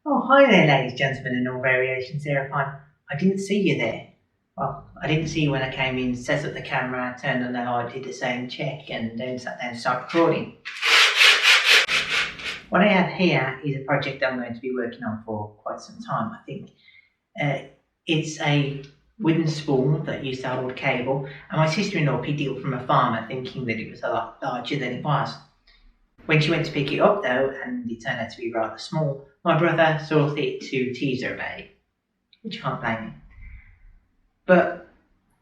Oh, hi there, ladies, gentlemen, and all variations thereupon. I didn't see you there. Well, I didn't see you when I came in, set up the camera, turned on the light, did the same check, and then sat down and started recording. What I have here is a project that I'm going to be working on for quite some time, I think. It's a wooden spoon that used to hold cable, and my sister-in-law picked it up from a farmer thinking that it was a lot larger than it was. When she went to pick it up though, and it turned out to be rather small, my brother saw fit to tease her about it, which I can't blame him. But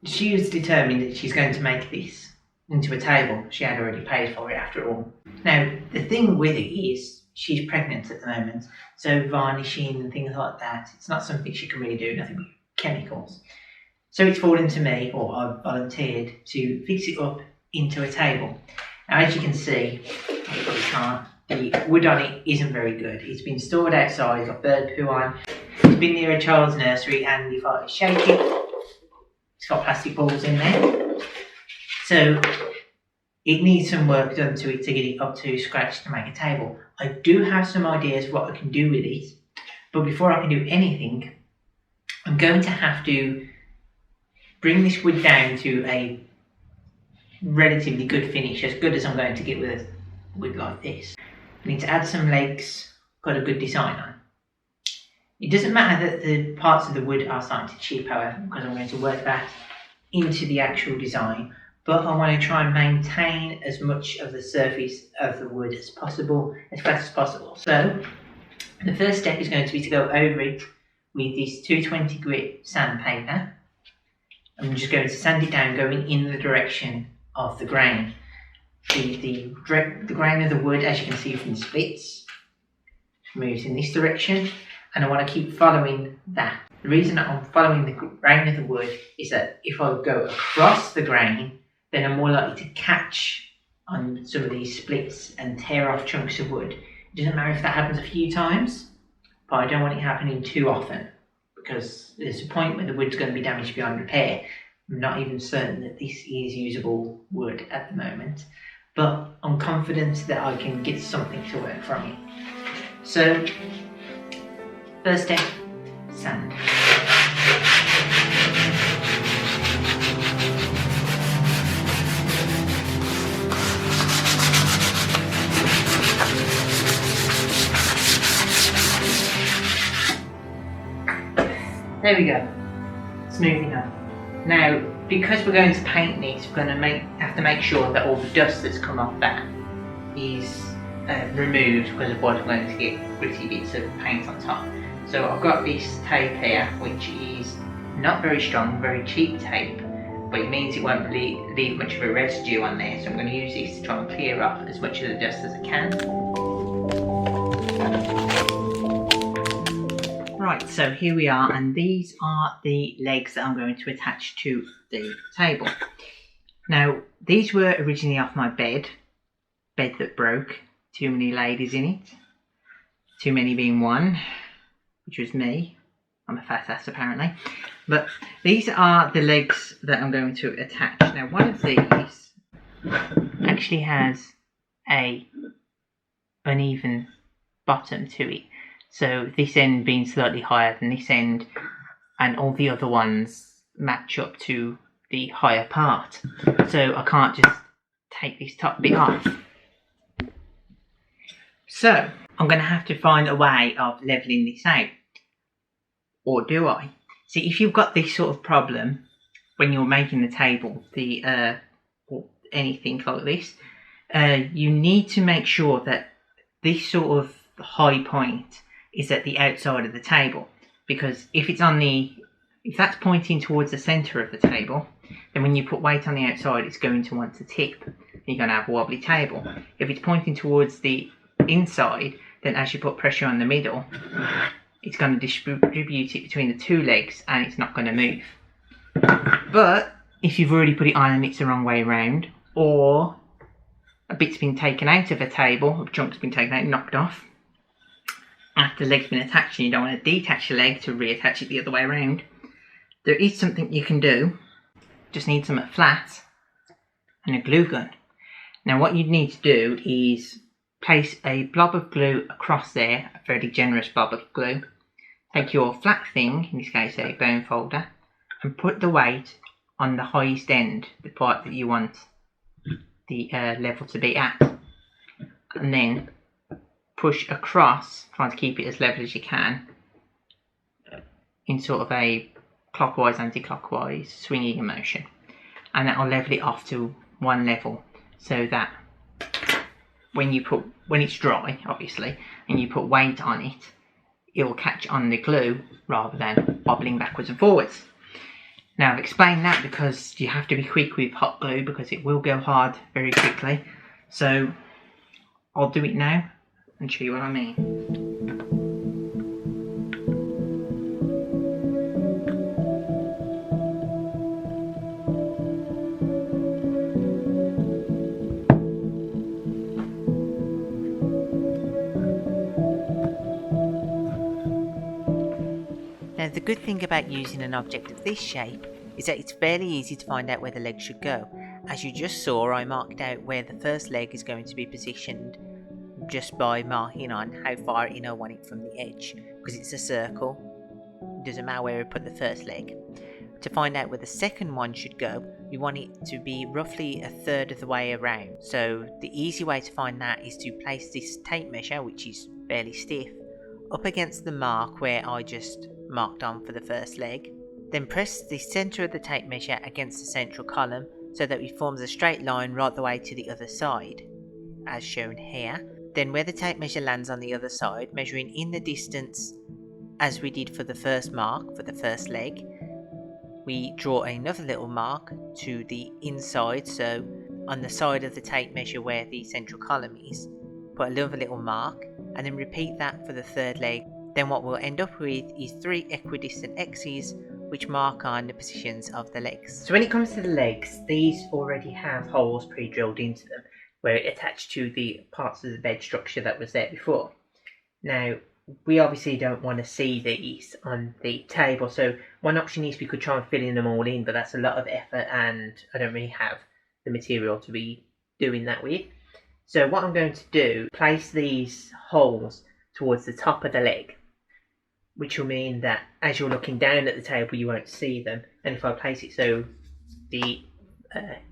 she was determined that she's going to make this into a table. She had already paid for it after all. Now, the thing with it is, she's pregnant at the moment, so varnishing and things like that, it's not something she can really do, nothing but chemicals. So it's fallen to me, or I've volunteered, to fix it up into a table. Now, as you can see, I probably can't, the wood on it isn't very good. It's been stored outside, it's got bird poo on, it's been near a child's nursery, and if I shake it, it's got plastic balls in there. So it needs some work done to it to get it up to scratch to make a table. I do have some ideas what I can do with it, but before I can do anything, I'm going to have to bring this wood down to a relatively good finish, as good as I'm going to get with a wood like this. I need to add some legs, got a good design on. It doesn't matter that the parts of the wood are starting to chip, however, because I'm going to work that into the actual design, but I want to try and maintain as much of the surface of the wood as possible, as fast as possible. So the first step is going to be to go over it with this 220 grit sandpaper. I'm just going to sand it down, going in the direction of the grain. The grain of the wood, as you can see from the splits, moves in this direction, and I want to keep following that. The reason that I'm following the grain of the wood is that if I go across the grain, then I'm more likely to catch on some of these splits and tear off chunks of wood. It doesn't matter if that happens a few times, but I don't want it happening too often, because there's a point where the wood's going to be damaged beyond repair. I'm not even certain that this is usable wood at the moment, but I'm confident that I can get something to work from it. So, first step, sand. There we go, smoothing up. Now, because we're going to paint this, we're going to have to make sure that all the dust that's come off that is removed, because otherwise we're going to get gritty bits of paint on top. So I've got this tape here, which is not very strong, very cheap tape, but it means it won't leave much of a residue on there. So I'm going to use this to try and clear off as much of the dust as I can. Right, so here we are, and these are the legs that I'm going to attach to the table. Now, these were originally off my bed that broke, too many ladies in it, too many being one, which was me. I'm a fat ass apparently. But these are the legs that I'm going to attach. Now, one of these actually has a uneven bottom to it. So this end being slightly higher than this end, and all the other ones match up to the higher part. So I can't just take this top bit off. So I'm going to have to find a way of levelling this out. Or do I? See, if you've got this sort of problem when you're making the table, or anything like this, you need to make sure that this sort of high point is at the outside of the table, because if that's pointing towards the center of the table, then when you put weight on the outside, it's going to want to tip. You're going to have a wobbly table. If it's pointing towards the inside, then as you put pressure on the middle, it's going to distribute it between the two legs, and it's not going to move. But if you've already put it on and it's the wrong way around, or a bit's been taken out of a table, a chunk's been taken out and knocked off, after the leg's been attached, and you don't want to detach the leg to reattach it the other way around, there is something you can do. Just need something flat and a glue gun. Now what you need to do is place a blob of glue across there, a fairly generous blob of glue. Take your flat thing, in this case a bone folder, and put the weight on the highest end, the part that you want the level to be at, and then push across, trying to keep it as level as you can, in sort of a clockwise, anti-clockwise swinging motion, and that will level it off to one level, so that when it's dry, obviously, and you put weight on it, it will catch on the glue rather than bobbling backwards and forwards. Now I've explained that because you have to be quick with hot glue because it will go hard very quickly. So I'll do it now and show you what I mean. Now the good thing about using an object of this shape is that it's fairly easy to find out where the leg should go. As you just saw, I marked out where the first leg is going to be positioned just by marking on how far in I want it from the edge, because it's a circle. It doesn't matter where we put the first leg. To find out where the second one should go, we want it to be roughly a third of the way around. So the easy way to find that is to place this tape measure, which is fairly stiff, up against the mark where I just marked on for the first leg. Then press the centre of the tape measure against the central column so that it forms a straight line right the way to the other side, as shown here. Then where the tape measure lands on the other side, measuring in the distance as we did for the first mark, for the first leg, we draw another little mark to the inside, so on the side of the tape measure where the central column is, put another little mark, and then repeat that for the third leg. Then what we'll end up with is 3 equidistant X's which mark on the positions of the legs. So when it comes to the legs, these already have holes pre-drilled into them where it attached to the parts of the bed structure that was there before. Now we obviously don't want to see these on the table, so one option is we could try and fill in them all in, but that's a lot of effort and I don't really have the material to be doing that with. So what I'm going to do, place these holes towards the top of the leg, which will mean that as you're looking down at the table you won't see them, and if I place it so the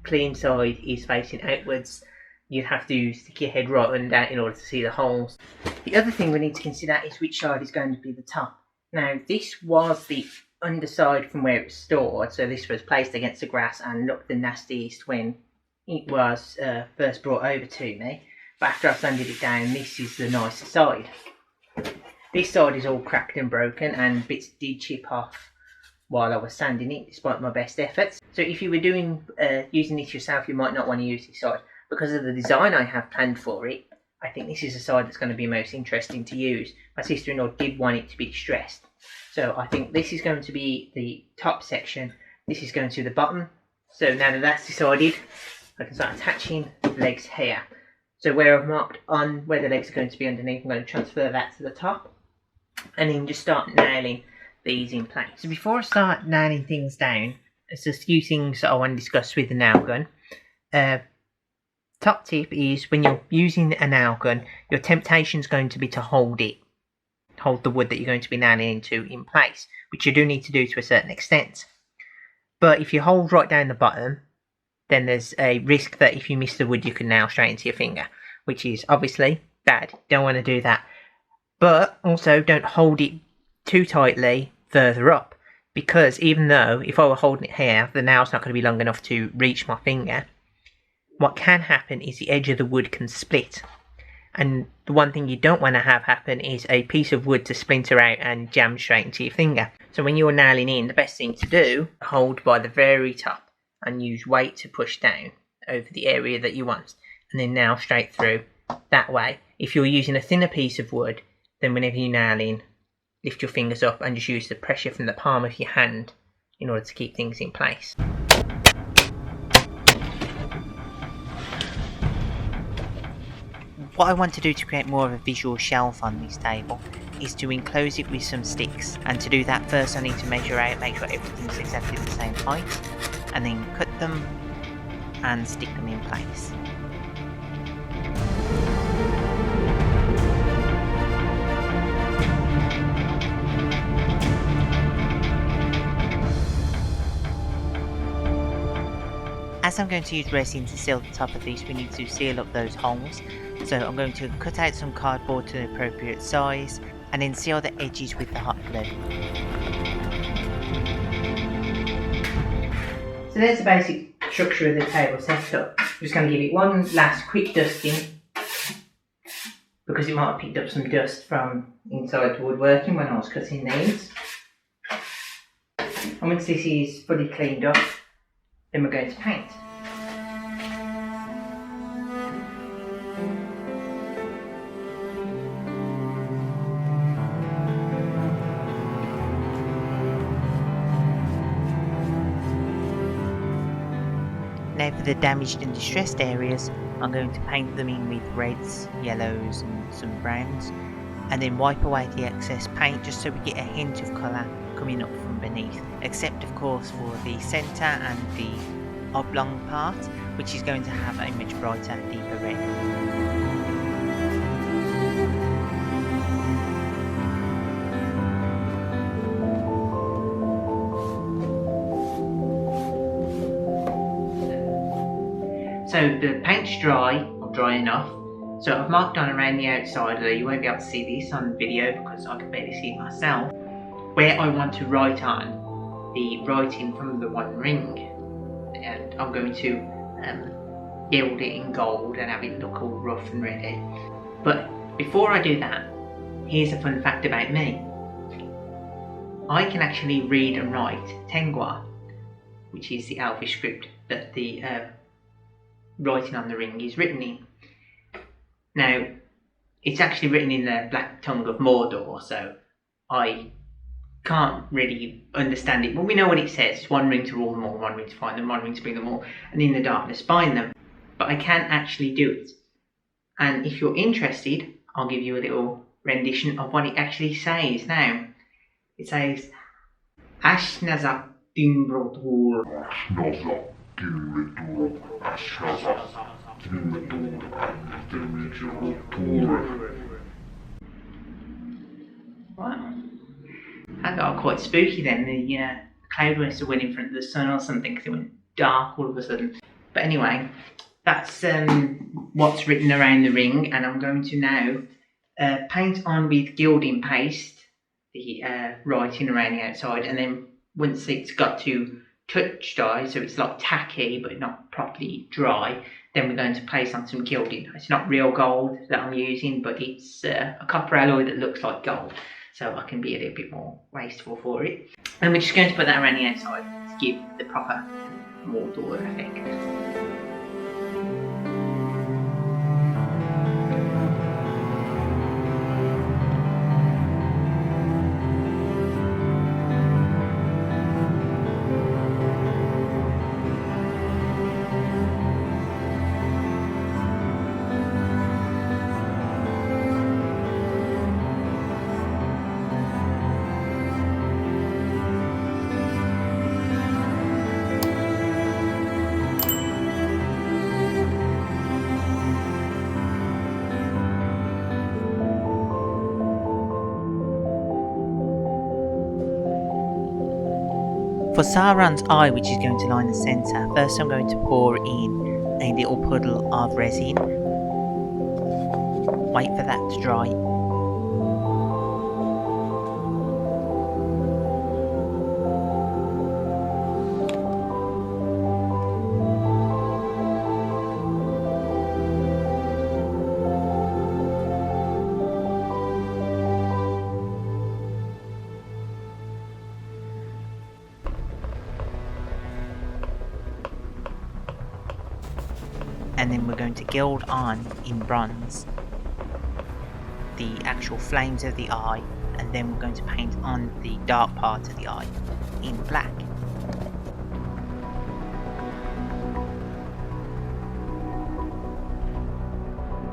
clean side is facing outwards, you'd have to stick your head right under in order to see the holes. The other thing we need to consider is which side is going to be the top. Now this was the underside from where it was stored, so this was placed against the grass and looked the nastiest when it was first brought over to me, but after I've sanded it down, this is the nicer side. This side is all cracked and broken and bits did chip off while I was sanding it despite my best efforts. So if you were using this yourself, you might not want to use this side. Because of the design I have planned for it, I think this is the side that's going to be most interesting to use. My sister-in-law did want it to be distressed. So I think this is going to be the top section, this is going to the bottom. So now that that's decided, I can start attaching the legs here. So where I've marked on where the legs are going to be underneath, I'm going to transfer that to the top and then just start nailing these in place. So before I start nailing things down, there's a few things that I want to discuss with the nail gun. Top tip is when you're using a nail gun, your temptation is going to be to hold the wood that you're going to be nailing into in place, which you do need to do to a certain extent. But if you hold right down the bottom, then there's a risk that if you miss the wood you can nail straight into your finger, which is obviously bad. Don't want to do that. But also don't hold it too tightly further up, because even though if I were holding it here, the nail's not going to be long enough to reach my finger, what can happen is the edge of the wood can split. And the one thing you don't want to have happen is a piece of wood to splinter out and jam straight into your finger. So when you're nailing in, the best thing to do, hold by the very top and use weight to push down over the area that you want, and then nail straight through that way. If you're using a thinner piece of wood, then whenever you nail in, lift your fingers up and just use the pressure from the palm of your hand in order to keep things in place. What I want to do to create more of a visual shelf on this table is to enclose it with some sticks, and to do that first I need to measure out, make sure everything's exactly the same height, and then cut them and stick them in place. As I'm going to use resin to seal the top of this, we need to seal up those holes. So I'm going to cut out some cardboard to the appropriate size and then seal the edges with the hot glue. So there's the basic structure of the table set up. I'm just going to give it one last quick dusting because it might have picked up some dust from inside the woodworking when I was cutting these. And once this is fully cleaned up, then we're going to paint. Now for the damaged and distressed areas, I'm going to paint them in with reds, yellows and some browns, and then wipe away the excess paint just so we get a hint of colour coming up from beneath, except of course for the centre and the oblong part, which is going to have a much brighter, deeper red. So the paint's dry, or dry enough, so I've marked on around the outside, although you won't be able to see this on video because I can barely see it myself, where I want to write on the writing from the One Ring. And I'm going to gild it in gold and have it look all rough and ready. But before I do that, here's a fun fact about me. I can actually read and write Tengwa, which is the Elvish script that the writing on the ring is written in. Now, it's actually written in the black tongue of Mordor, so I can't really understand it. But we know what it says. It's one ring to rule them all, one ring to find them, one ring to bring them all, and in the darkness bind them. But I can actually do it. And if you're interested, I'll give you a little rendition of what it actually says. Now, it says, Ashnazak Dimbrodur. Wow. That got quite spooky then. The cloud must have went in front of the sun or something because it went dark all of a sudden. But anyway, that's what's written around the ring, and I'm going to now paint on with gilding paste the writing around the outside, and then once it's got to touch dye, so it's like tacky but not properly dry, then we're going to place on some gilding. It's not real gold that I'm using, but it's a copper alloy that looks like gold, so I can be a little bit more wasteful for it. And we're just going to put that around the outside to give the proper Mordor effect. For Sauron's eye, which is going to line the centre, first I'm going to pour in a little puddle of resin. Wait for that to dry. And then we're going to gild on in bronze the actual flames of the eye, and then we're going to paint on the dark part of the eye in black.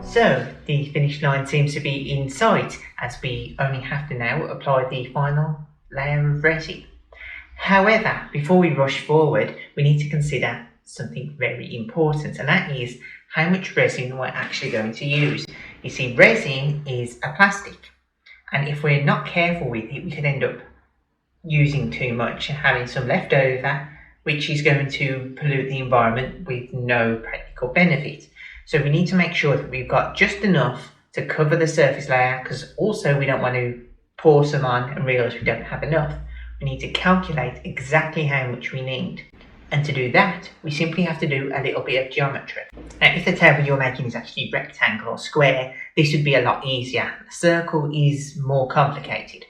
So the finish line seems to be in sight, as we only have to now apply the final layer of resin. However, before we rush forward, we need to consider something very important, and that is how much resin we're actually going to use. You see, resin is a plastic, and if we're not careful with it, we could end up using too much and having some left over, which is going to pollute the environment with no practical benefit. So we need to make sure that we've got just enough to cover the surface layer, because also we don't want to pour some on and realise we don't have enough. We need to calculate exactly how much we need. And to do that, we simply have to do a little bit of geometry. Now, if the table you're making is actually rectangle or square, this would be a lot easier. The circle is more complicated,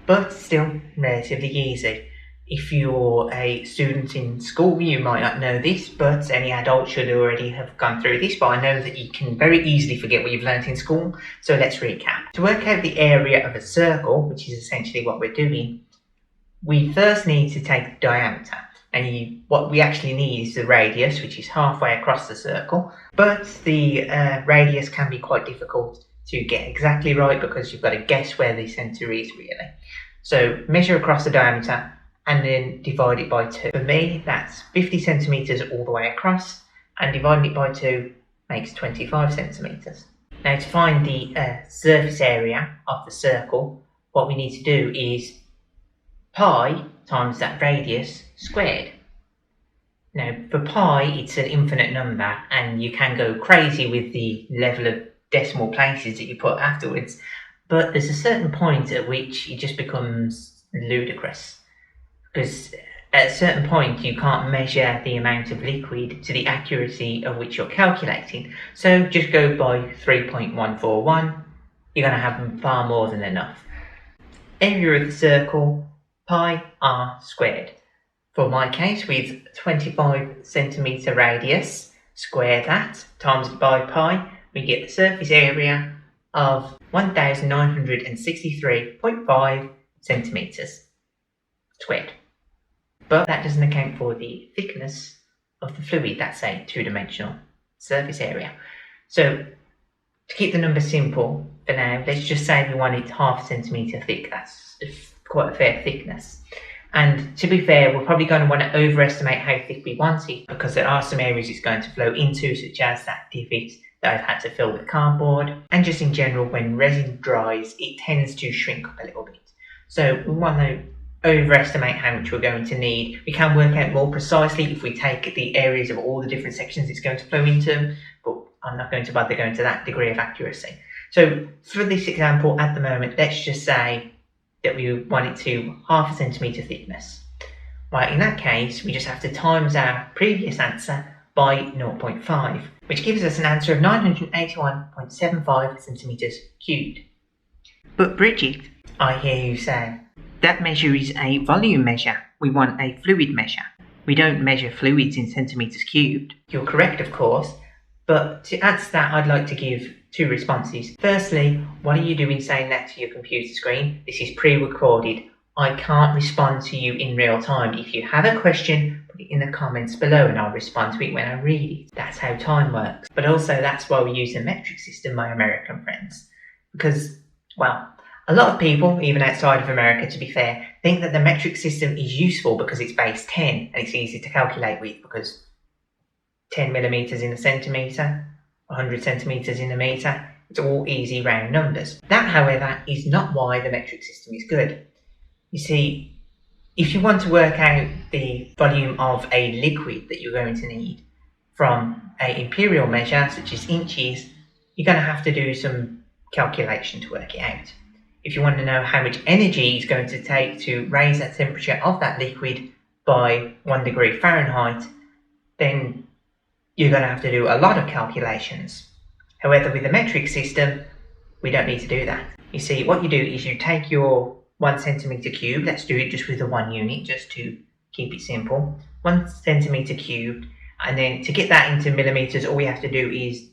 but still relatively easy. If you're a student in school, you might not know this, but any adult should already have gone through this, but I know that you can very easily forget what you've learnt in school, so let's recap. To work out the area of a circle, which is essentially what we're doing, we first need to take the diameter. And what we actually need is the radius, which is halfway across the circle. But the radius can be quite difficult to get exactly right, because you've got to guess where the centre is really. So measure across the diameter and then divide it by 2. For me, that's 50 centimetres all the way across, and dividing it by 2 makes 25 centimetres. Now, to find the surface area of the circle, what we need to do is pi times that radius squared. Now, for pi, it's an infinite number, and you can go crazy with the level of decimal places that you put afterwards, but there's a certain point at which it just becomes ludicrous, because at a certain point you can't measure the amount of liquid to the accuracy of which you're calculating, so just go by 3.141, you're going to have far more than enough. Area of the circle, pi r squared. For my case, with 25 centimetre radius, square that, times it by pi, we get the surface area of 1963.5 centimetres squared. But that doesn't account for the thickness of the fluid. That's a two-dimensional surface area. So to keep the number simple for now, let's just say we want it half a centimetre thick. That's quite a fair thickness. And to be fair, we're probably going to want to overestimate how thick we want it, because there are some areas it's going to flow into, such as that divot that I've had to fill with cardboard. And just in general, when resin dries, it tends to shrink up a little bit. So we want to overestimate how much we're going to need. We can work out more precisely if we take the areas of all the different sections it's going to flow into, but I'm not going to bother going to that degree of accuracy. So for this example at the moment, let's just say that we want it to half a centimetre thickness. Well, in that case, we just have to times our previous answer by 0.5, which gives us an answer of 981.75 centimetres cubed. But Bridget, I hear you say, that measure is a volume measure. We want a fluid measure. We don't measure fluids in centimetres cubed. You're correct, of course, but to add to that, I'd like to give 2 responses. Firstly, what are you doing saying that to your computer screen? This is pre-recorded. I can't respond to you in real time. If you have a question, put it in the comments below and I'll respond to it when I read it. That's how time works. But also, that's why we use the metric system, my American friends. Because, well, a lot of people, even outside of America to be fair, think that the metric system is useful because it's base 10 and it's easy to calculate with, because 10 millimetres in a centimetre, 100 centimetres in a metre, it's all easy round numbers. That, however, is not why the metric system is good. You see, if you want to work out the volume of a liquid that you're going to need from an imperial measure, such as inches, you're going to have to do some calculation to work it out. If you want to know how much energy it's going to take to raise the temperature of that liquid by 1 degree Fahrenheit, then you're going to have to do a lot of calculations. However, with the metric system, we don't need to do that. You see, what you do is you take your 1 centimetre cubed, let's do it just with the 1 unit, just to keep it simple. 1 centimetre cubed, and then to get that into millimetres, all we have to do is,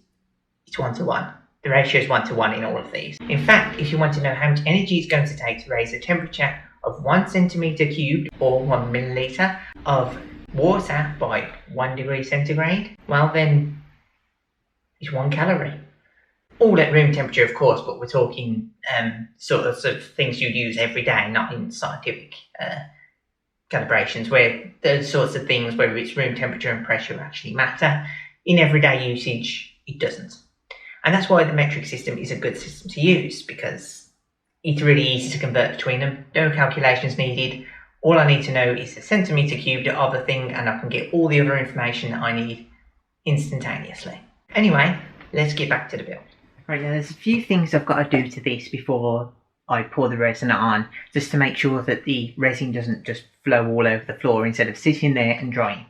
it's 1 to 1. The ratio is 1 to 1 in all of these. In fact, if you want to know how much energy it's going to take to raise the temperature of 1 centimetre cubed, or 1 millilitre, of water by 1 degree centigrade, well then, it's 1 calorie. All at room temperature, of course, but we're talking sort of things you'd use every day, not in scientific calibrations, where those sorts of things, whether it's room temperature and pressure, actually matter. In everyday usage, it doesn't. And that's why the metric system is a good system to use, because it's really easy to convert between them. No calculations needed. All I need to know is the centimetre cubed of the thing, and I can get all the other information that I need instantaneously. Anyway, let's get back to the build. Right, now there's a few things I've got to do to this before I pour the resin on, just to make sure that the resin doesn't just flow all over the floor instead of sitting there and drying.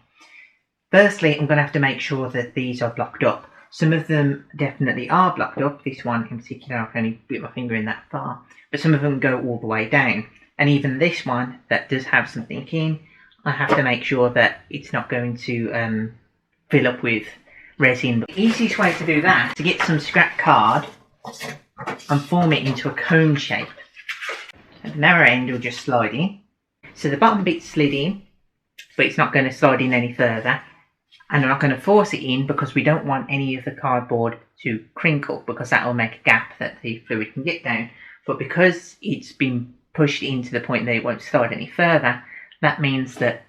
Firstly, I'm going to have to make sure that these are blocked up. Some of them definitely are blocked up. This one in particular, I can only put my finger in that far. But some of them go all the way down. And even this one that does have something in, I have to make sure that it's not going to fill up with resin. The easiest way to do that is to get some scrap card and form it into a cone shape. At the narrow end will just slide in. So the bottom bit's slid in, but it's not going to slide in any further. And I'm not going to force it in because we don't want any of the cardboard to crinkle, because that will make a gap that the fluid can get down. But because it's been pushed in to the point that it won't slide any further, that means that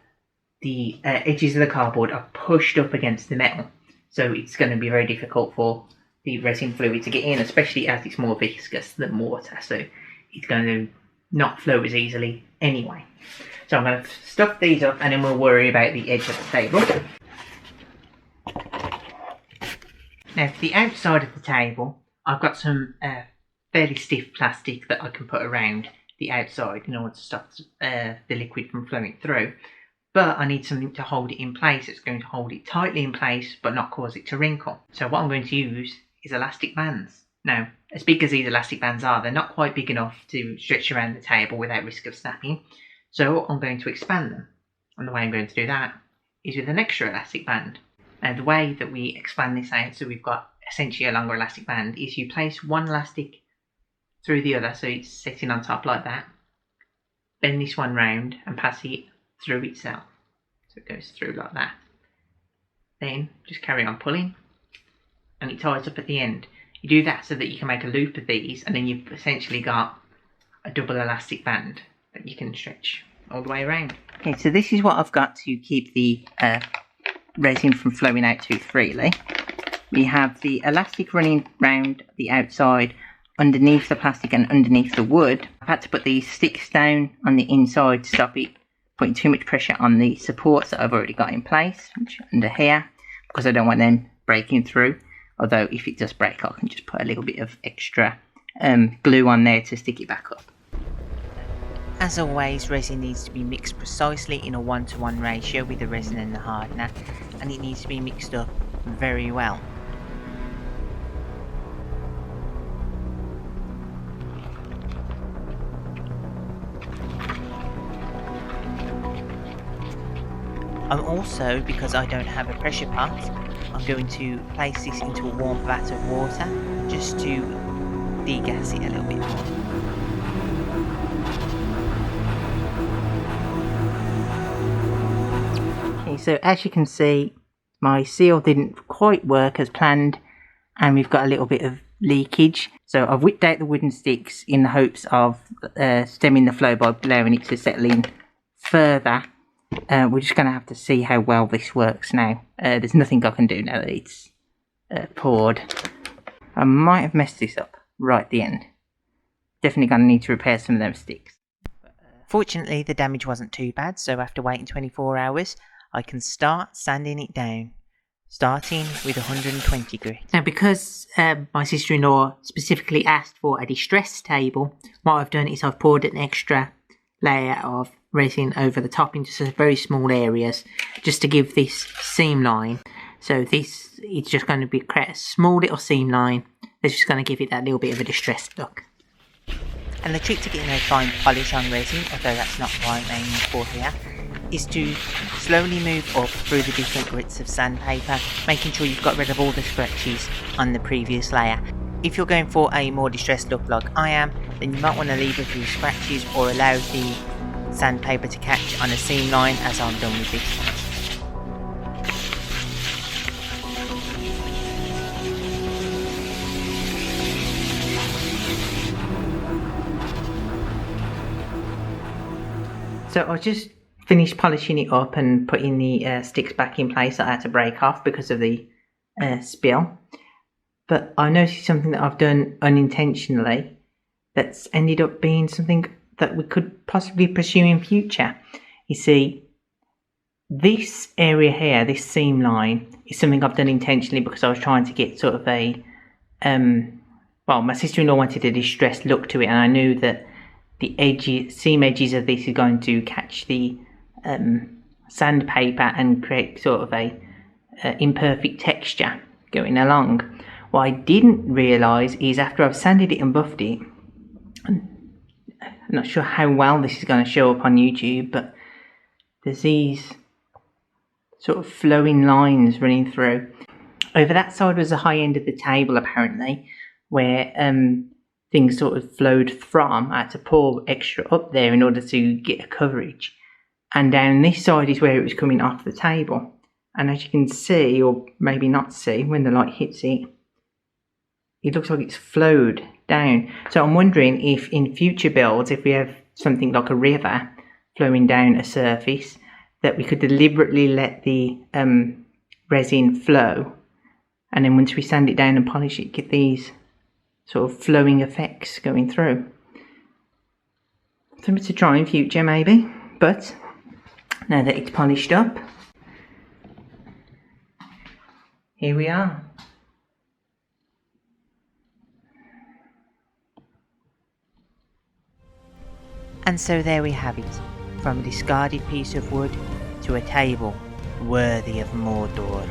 the edges of the cardboard are pushed up against the metal. So it's going to be very difficult for the resin fluid to get in, especially as it's more viscous than water. So it's going to not flow as easily anyway. So I'm going to stuff these up and then we'll worry about the edge of the table. Now for the outside of the table, I've got some fairly stiff plastic that I can put around the outside in order to stop the liquid from flowing through. But I need something to hold it in place. It's going to hold it tightly in place but not cause it to wrinkle. So what I'm going to use is elastic bands. Now, as big as these elastic bands are, they're not quite big enough to stretch around the table without risk of snapping. So I'm going to expand them. And the way I'm going to do that is with an extra elastic band. Now the way that we expand this out, so we've got essentially a longer elastic band, is you place one elastic through the other, so it's sitting on top like that. Bend this one round and pass it through itself. So it goes through like that. Then just carry on pulling and it ties up at the end. You do that so that you can make a loop of these, and then you've essentially got a double elastic band that you can stretch all the way around. Okay, so this is what I've got to keep the resin from flowing out too freely. We have the elastic running round the outside underneath the plastic and underneath the wood. I've had to put these sticks down on the inside to stop it putting too much pressure on the supports that I've already got in place, which are under here, because I don't want them breaking through. Although if it does break, I can just put a little bit of extra glue on there to stick it back up. As always, resin needs to be mixed precisely in a 1-to-1 ratio with the resin and the hardener, and it needs to be mixed up very well. I'm also, because I don't have a pressure pot, I'm going to place this into a warm vat of water just to degas it a little bit more. Okay, so as you can see, my seal didn't quite work as planned and we've got a little bit of leakage. So I've whipped out the wooden sticks in the hopes of stemming the flow by allowing it to settle in further. We're just going to have to see how well this works now. There's nothing I can do now that it's poured. I might have messed this up right at the end. Definitely going to need to repair some of them sticks. Fortunately, the damage wasn't too bad, so after waiting 24 hours, I can start sanding it down, starting with 120 grit. Now, because my sister-in-law specifically asked for a distress table, what I've done is I've poured an extra layer of resin over the top into some very small areas just to give this seam line. So this, it's just going to create a small little seam line that's just going to give it that little bit of a distressed look. And the trick to getting a fine polish on resin, although that's not what I'm aiming for here, is to slowly move up through the different grits of sandpaper, making sure you've got rid of all the scratches on the previous layer. If you're going for a more distressed look like I am, then you might want to leave a few scratches or allow the sandpaper to catch on a seam line, as I'm done with this one. So I just finished polishing it up and putting the sticks back in place that I had to break off because of the spill. But I noticed something that I've done unintentionally that's ended up being something that we could possibly pursue in future. You see, this area here, this seam line, is something I've done intentionally because I was trying to get sort of a, well, my sister-in-law wanted a distressed look to it, and I knew that the seam edges of this is going to catch the sandpaper and create sort of a imperfect texture going along. What I didn't realise is after I've sanded it and buffed it, I'm not sure how well this is going to show up on YouTube, but there's these sort of flowing lines running through. Over that side was the high end of the table apparently, where things sort of flowed from. I had to pour extra up there in order to get a coverage. And down this side is where it was coming off the table. And as you can see, or maybe not see when the light hits it, it looks like it's flowed down. So I'm wondering if in future builds, if we have something like a river flowing down a surface, that we could deliberately let the resin flow, and then once we sand it down and polish it, get these sort of flowing effects going through. Something to try in future maybe, but now that it's polished up, here we are. And so there we have it, from a discarded piece of wood to a table worthy of Mordor.